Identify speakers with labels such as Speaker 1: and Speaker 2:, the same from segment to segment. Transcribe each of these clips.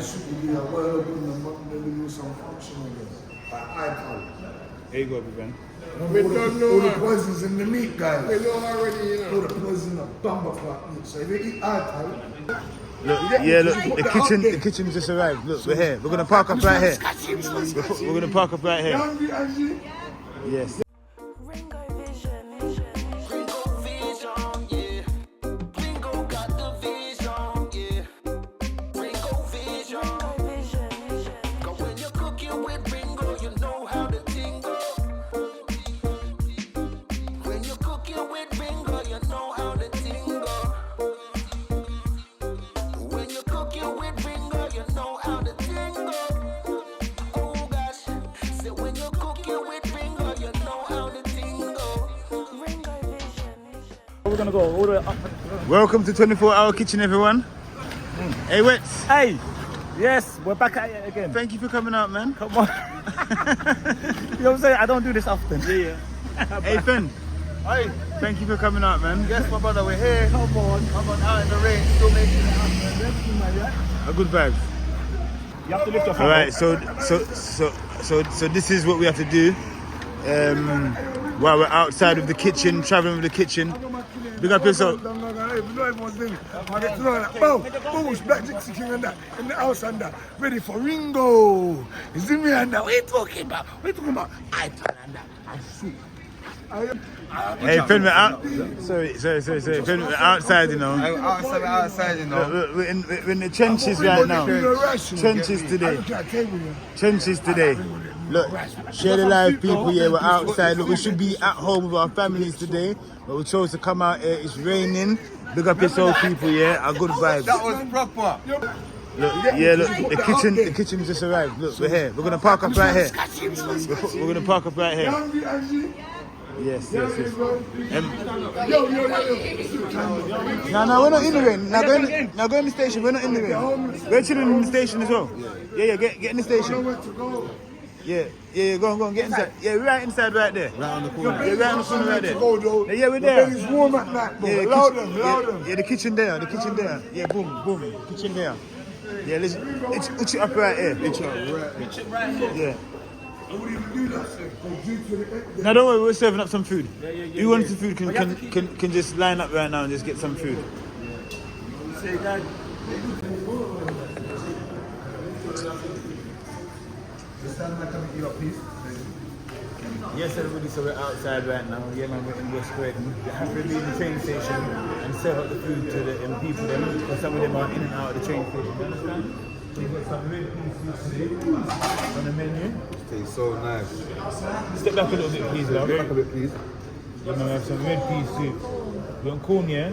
Speaker 1: I should be a well in the month, maybe do some function again. iPad.
Speaker 2: There you go, Ben.
Speaker 1: All the poisons in the meat, guys. We know already, you know. All the poison in the bumper clock meat. So if you eat iPad,
Speaker 2: look, yeah, look, the kitchen just arrived. Look, we're here. We're gonna park up right here. We're gonna park up right here. Yes.
Speaker 3: Ringo Vision.
Speaker 4: Ringo Vision, yeah. Ringo got the vision, yeah. Ringo Vision. Cause when you're cooking with Ringo, you know how to tingle. When you're cooking with Ringo, you know how to tingle. When you're cooking with Ringo, you know how to tingle. Oh gosh, so when you're cooking with Ringo, you know how to tingle.
Speaker 3: Ringo Vision.
Speaker 5: We're gonna go all the way up.
Speaker 2: Welcome to 24-hour kitchen, everyone. Hey, Wets.
Speaker 5: Hey! Yes, we're back at it again.
Speaker 2: Thank you for coming out, man.
Speaker 5: Come on. You know what I'm saying? I don't do this often.
Speaker 2: Yeah. Hey, Finn.
Speaker 6: Hey,
Speaker 2: Thank you for coming out, man.
Speaker 6: yes, my brother, we're here.
Speaker 5: Come on.
Speaker 6: Come on, out in the rain, still making it happen.
Speaker 2: A good vibes.
Speaker 5: You have to lift your
Speaker 2: All
Speaker 5: phone.
Speaker 2: right, so this is what we have to do while we're outside of the kitchen, traveling with the kitchen. Big up yourself.
Speaker 1: Boom, black gypsy king and that, in the house and that, ready for Ringo. You see me and that, what are you talking about? What are you talking about? iPad and that, and soup.
Speaker 2: Hey, Finn, we're out. Sorry. Finn, we're outside, you know.
Speaker 6: Outside, you know.
Speaker 2: We're in the trenches right now. Trenches today. Trenches today. Look, share the live, people. Yeah, we're outside. Look, we should be at home with our families today, but we chose to come out here. It's raining. Big up yourself, people. Yeah, a good vibes.
Speaker 6: That was proper.
Speaker 2: Look, yeah, look, the kitchen just arrived. Look, we're here. We're gonna park up right here. We're gonna park up right here. Yes. No, we're not in the rain. Now go in the station. We're not in the rain. We're chilling in the station as well. Yeah, get in the station. Yeah, go on, get inside. Yeah, we're right inside right there. Right on the corner. Yeah, right on the corner right there. Yeah, we're there.
Speaker 1: It's warm at night, bro.
Speaker 2: Yeah,
Speaker 1: Loud.
Speaker 2: Yeah, the kitchen there. Yeah, boom, kitchen there. Yeah, let's put it up right here. Yeah. No, don't worry, we're serving up some food. Who wants some food can just line up right now and just get some food. Yes, everybody, so we're outside right now. Yeah, man, we're in West Croydon. We have to leave the train station and serve up the food to the people them, because some of them are in and out of the train station. You understand? So we've got some red pea soup today on the menu.
Speaker 6: Tastes so nice.
Speaker 2: Step back a little bit, please, love.
Speaker 6: Back a bit, please.
Speaker 2: Yeah, man, we have some red pea soup. You want corn, yeah?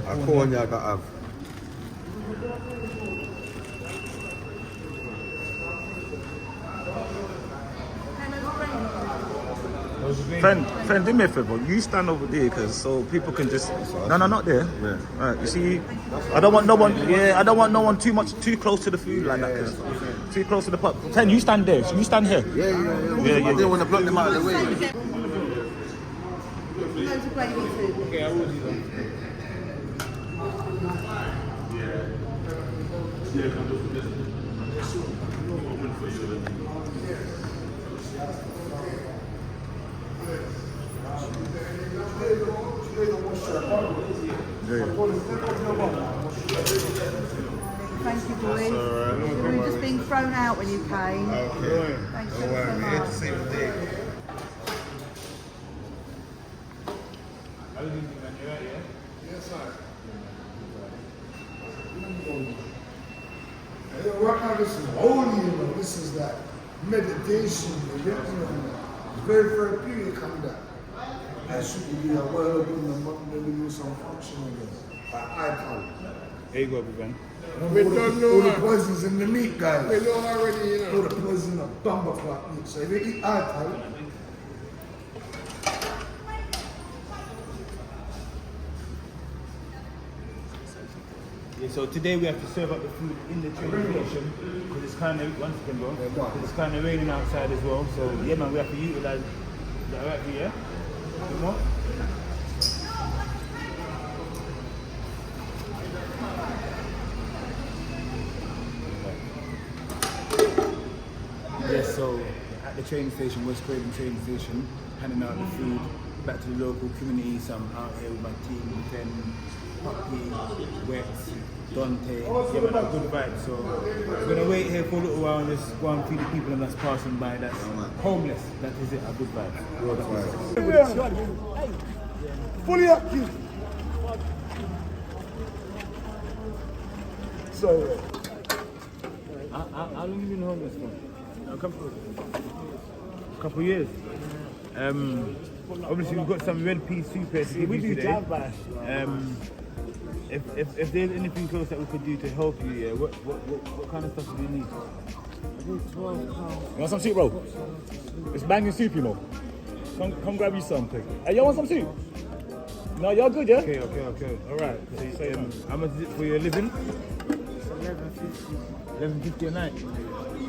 Speaker 6: A corn, yeah, I got have.
Speaker 5: Friend, do me a favor. You stand over there, cause so people can just. No, not there.
Speaker 6: Yeah.
Speaker 5: Right, you see, I don't want no one. Yeah, I don't want no one too close to the food like that. 'Cause too close to the pot. Fen, you stand there. You stand here.
Speaker 6: Yeah. I didn't want to block them out of the way.
Speaker 2: Okay, I will do that.
Speaker 7: Thank you, boys. You were just being thrown out when you came.
Speaker 6: Okay.
Speaker 7: Thank you
Speaker 6: Don't worry,
Speaker 7: so
Speaker 6: we're here to
Speaker 7: much.
Speaker 6: save the day.
Speaker 1: Right now, this is holy, you know. This is that meditation, you know. It's very therapeutic come that. I should be a well in the month, maybe do some function again. iPad.
Speaker 2: There you go, Ben.
Speaker 1: All the poisons in the meat, guys. We know already, you know. All the poison in the bumper clock meat. So if you eat iPad,
Speaker 2: Yeah, so today we have to serve up the food in the train station because it's kind of, once again, bro, because it's kind of raining outside as well. So yeah, man, we have to utilize. Is that right for you? Yeah. A bit more. So at the train station, West Croydon train station, handing out the food back to the local community. So I'm out here with my team, Ken, Puppy, Wex, Dante, yeah, man, a good vibe. So we're gonna wait here for a little while and just go and feed the people that's passing by. That's homeless. That is it, a good vibe.
Speaker 1: Fully active. So,
Speaker 2: How long have you been homeless for? A couple of years. Obviously we've got some red pea soup here to give you today. If there's anything else that we could do to help you, yeah, what kind of stuff do you need?
Speaker 5: You want some soup, bro? It's banging soup, you know. Come grab you some, quick. Hey, you want some soup? No, you're good, yeah?
Speaker 2: Okay. All right. How much is it for your living? $11.50 a night.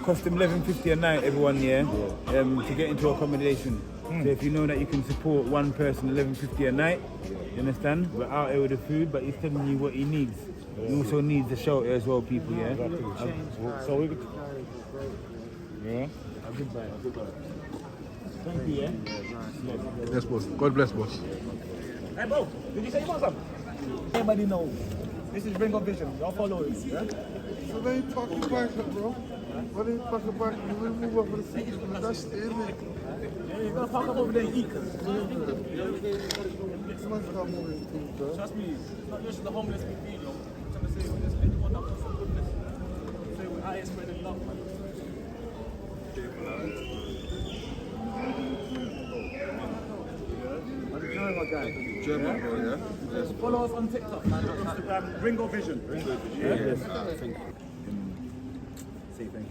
Speaker 2: Cost them $11.50 a night, everyone, yeah. To get into accommodation. So if you know that you can support one person, $11.50 a night, you understand? We're out here with the food, but he's telling you what he needs. He also needs a shelter as well, people, yeah.
Speaker 5: So we could... Yeah?
Speaker 2: Goodbye. Thank you, yeah.
Speaker 6: Yes, boss. God bless, boss.
Speaker 5: Hey, bro, did you say you want some? Everybody know. This is Ringo Vision. Y'all follow it, yeah?
Speaker 1: so they park your bike up, bro. Why they park your bike? You will move up for the seats, but that's the image.
Speaker 5: Yeah, you're gonna park up over there and eat.
Speaker 1: Someone's got moving things, bro.
Speaker 5: Trust me, it's not just the homeless we feel, yo. I'm trying to say, we're just anyone that wants some goodness. Say we're out here spreading love, man.
Speaker 6: German boy, yeah?
Speaker 5: Yes. Follow us on TikTok, man. Instagram, Ringo Vision. Yeah? Yes.
Speaker 2: Thank you. Say thank you.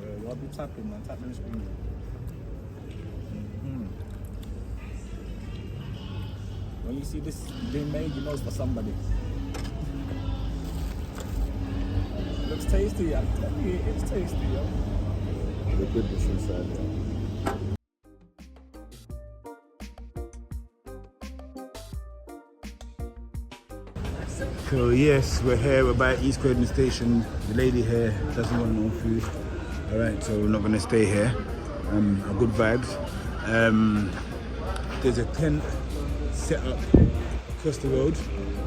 Speaker 5: Yeah, I'll be tapping, man. Tapping the screen. When you see this being made, you know it's for somebody. Looks tasty, yeah. It's tasty, yo.
Speaker 6: The goodness inside there.
Speaker 2: So yes, we're here, we're by East Croydon Station. The lady here doesn't want no food. Alright, so we're not gonna stay here. Good vibes. There's a tent set up across the road.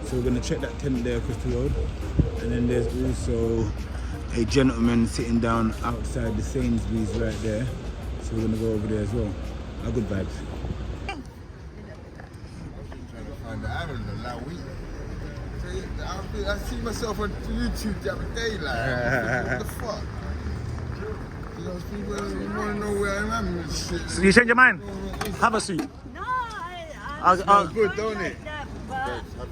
Speaker 2: So we're gonna check that tent there across the road. And then there's also a gentleman sitting down outside the Sainsbury's right there. So we're gonna go over there as well. Good vibes.
Speaker 6: Trying to find the island that week. I see myself on YouTube the other day, like, what the fuck? You know, people want to know where I am and shit.
Speaker 5: So you change your mind? Have a seat.
Speaker 7: No,
Speaker 5: I'll
Speaker 6: Good, don't it?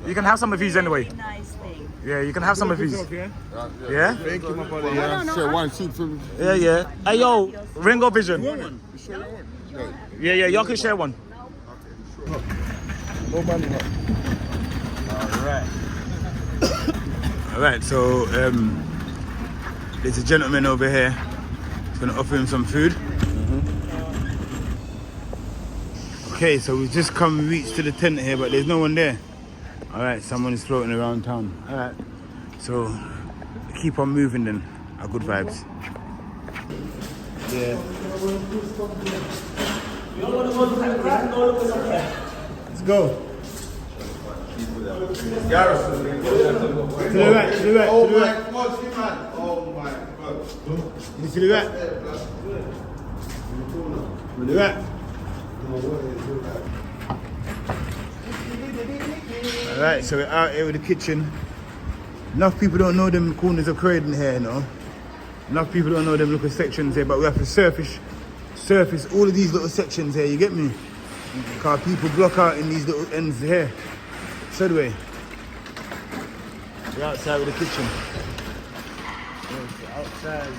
Speaker 5: you can have some of these anyway.
Speaker 7: Nice thing.
Speaker 5: Yeah, you can have some of these.
Speaker 2: Yeah?
Speaker 5: Yeah?
Speaker 6: Thank you, my brother. Yeah, share one seat for me.
Speaker 5: Yeah. Hey, yo, Ringo Vision.
Speaker 6: You sure you want? No.
Speaker 5: Yeah, y'all can share one.
Speaker 6: No money, man.
Speaker 2: Alright, so there's a gentleman over here. He's gonna offer him some food. Okay, so we've just reached to the tent here, but there's no one there. Alright, someone is floating around town. Alright, so keep on moving then. Good vibes. Yeah. Let's go. To the right, to the right,
Speaker 6: Oh
Speaker 2: to the
Speaker 6: my
Speaker 2: right.
Speaker 6: God, see, man. Oh my God.
Speaker 2: To the right. To the right. Alright, so we're out here with the kitchen. Enough people don't know them corners of Croydon here, you know. Enough people don't know them little sections here, but we have to surface all of these little sections here, you get me? Because people block out in these little ends here. So anyway, we're outside with the kitchen. Yes, outside.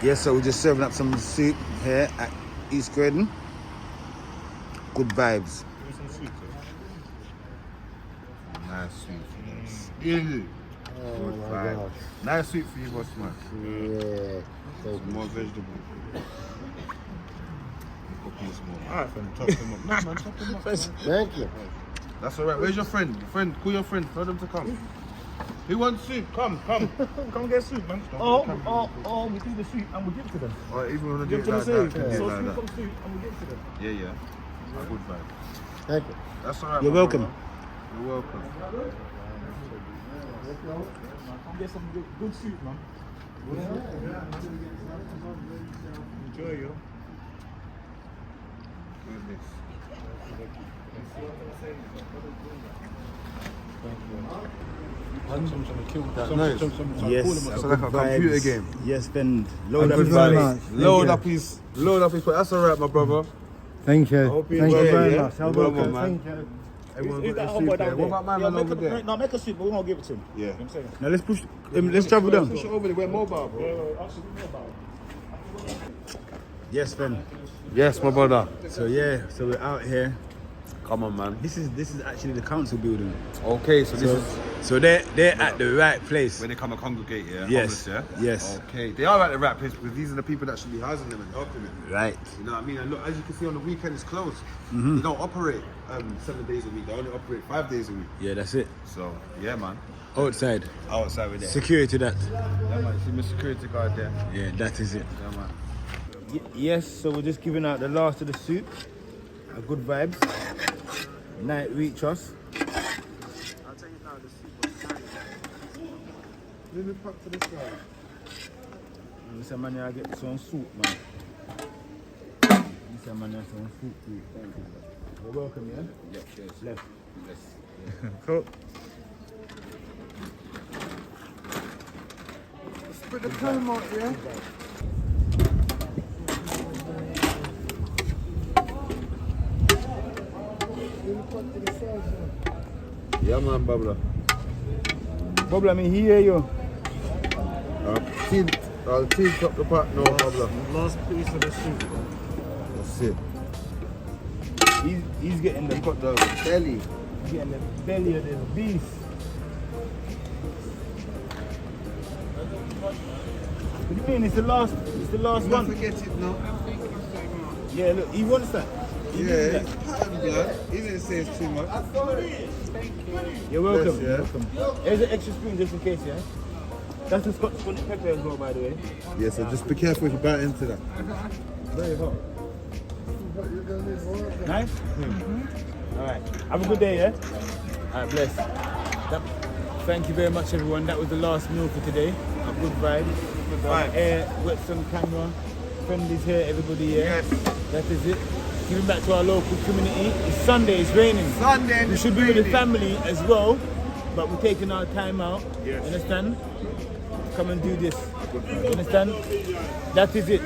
Speaker 2: Yes, so we're just serving up some soup here at East Croydon. Good vibes.
Speaker 6: Nice sweet. Easy. Good vibe. Nice sweet for you, boss man.
Speaker 8: Yeah.
Speaker 6: More vegetable. Alright, friend, chop them up. No, man, chop them up.
Speaker 8: Thank you.
Speaker 6: That's alright. Where's your friend? Call your friend. Tell them to come. Who wants soup? Come.
Speaker 5: Come get soup, man. We do the soup and we give it to them.
Speaker 6: Or even when I do
Speaker 5: Give
Speaker 6: it
Speaker 5: it to
Speaker 6: like
Speaker 5: the
Speaker 6: that,
Speaker 5: soup.
Speaker 6: can do it
Speaker 5: So
Speaker 6: like
Speaker 5: soup
Speaker 6: that.
Speaker 5: comes soup and we give it to them.
Speaker 6: Yeah. A good vibe.
Speaker 8: Thank you.
Speaker 6: That's alright.
Speaker 2: You're
Speaker 6: my
Speaker 2: welcome.
Speaker 6: brother. You're welcome.
Speaker 5: Come get some good soup, man. Enjoy, yo.
Speaker 6: Goodness.
Speaker 8: Nice.
Speaker 2: Yes.
Speaker 6: That's like a computer game.
Speaker 2: Yes, Ben. Load up
Speaker 8: Good
Speaker 2: his
Speaker 8: very
Speaker 2: base.
Speaker 8: much.
Speaker 6: Load up his. That's alright, my brother.
Speaker 8: Thank you.
Speaker 6: hope you
Speaker 8: Thank you
Speaker 6: enjoy it,
Speaker 8: very
Speaker 6: yeah?
Speaker 8: much. You're
Speaker 6: You're
Speaker 8: welcome.
Speaker 6: welcome, man.
Speaker 8: Thank you.
Speaker 6: Everyone
Speaker 5: Who's
Speaker 6: got
Speaker 5: that
Speaker 6: their
Speaker 5: homeboy
Speaker 6: soup there.
Speaker 5: down
Speaker 6: What
Speaker 5: there?
Speaker 6: about my man over there?
Speaker 5: No, make a soup, but we won't give it to him.
Speaker 6: Yeah.
Speaker 5: You know what I'm saying?
Speaker 2: Now let's push. Let's travel down.
Speaker 6: Push it over there. We're mobile, bro.
Speaker 5: Actually, we know about it.
Speaker 2: Yes, Ben.
Speaker 6: Yes, my brother.
Speaker 2: So yeah, so we're out here.
Speaker 6: Come on, man.
Speaker 2: This is actually the council building.
Speaker 6: Okay, so this
Speaker 2: So,
Speaker 6: is
Speaker 2: so they're at the right place.
Speaker 6: where they come and congregate, yeah?
Speaker 2: Yes,
Speaker 6: Homeless, yeah?
Speaker 2: yes.
Speaker 6: Okay, they are at the right place because these are the people that should be housing them and helping them.
Speaker 2: Right.
Speaker 6: You know what I mean? And look, as you can see on the weekend, it's closed.
Speaker 2: Mm-hmm.
Speaker 6: They don't operate 7 days a week. They only operate 5 days a week.
Speaker 2: Yeah, that's it.
Speaker 6: So, yeah, man.
Speaker 2: Outside.
Speaker 6: Outside with that.
Speaker 2: Security that.
Speaker 6: Yeah, man. See my security guard there.
Speaker 2: Yeah, that is it.
Speaker 6: Yeah, man.
Speaker 2: Yes, so we're just giving out the last of the soup. A good vibes. Night reach us.
Speaker 6: I'll tell you now, the soup was nice. Let me pack to this side.
Speaker 2: Mr. Man, I get some soup, man. Mr. Man, I some soup for you. Thank you. You're welcome, yeah?
Speaker 6: Yeah, cheers.
Speaker 2: Left.
Speaker 6: Yes.
Speaker 2: Cool.
Speaker 6: Spread the time out, yeah? Yeah, man, Babla.
Speaker 2: Bubble, I mean, hear you.
Speaker 6: I'll teach up the pot now, Babla.
Speaker 5: Last piece of the soup.
Speaker 6: That's it.
Speaker 2: He's getting the
Speaker 6: Got the belly.
Speaker 2: He's getting the belly of the beef. What do you mean? It's the last
Speaker 6: Don't
Speaker 2: one.
Speaker 6: forget it now.
Speaker 2: Yeah, look, he wants that. He
Speaker 6: Yeah,
Speaker 2: needs
Speaker 6: it's pattern blood. He didn't say it's too much.
Speaker 2: that. You're welcome.
Speaker 6: Yes, yeah.
Speaker 2: You're welcome. Here's an extra spoon just in case, yeah? That's the Scotch bonnet pepper as well, by the way.
Speaker 6: Yeah, so just be careful if you bite into that.
Speaker 2: Very hot. Nice? Alright. Have a good day, yeah? Alright, bless. Thank you very much, everyone. That was the last meal for today. A good vibe. Good vibe. With some camera. Friendly's here, everybody here.
Speaker 6: Yes.
Speaker 2: That is it. Giving back to our local community. It's Sunday, it's raining.
Speaker 6: Sunday,
Speaker 2: We should be with the family as well, but we're taking our time out.
Speaker 6: Yes.
Speaker 2: Understand? Come and do this. Understand? That is it.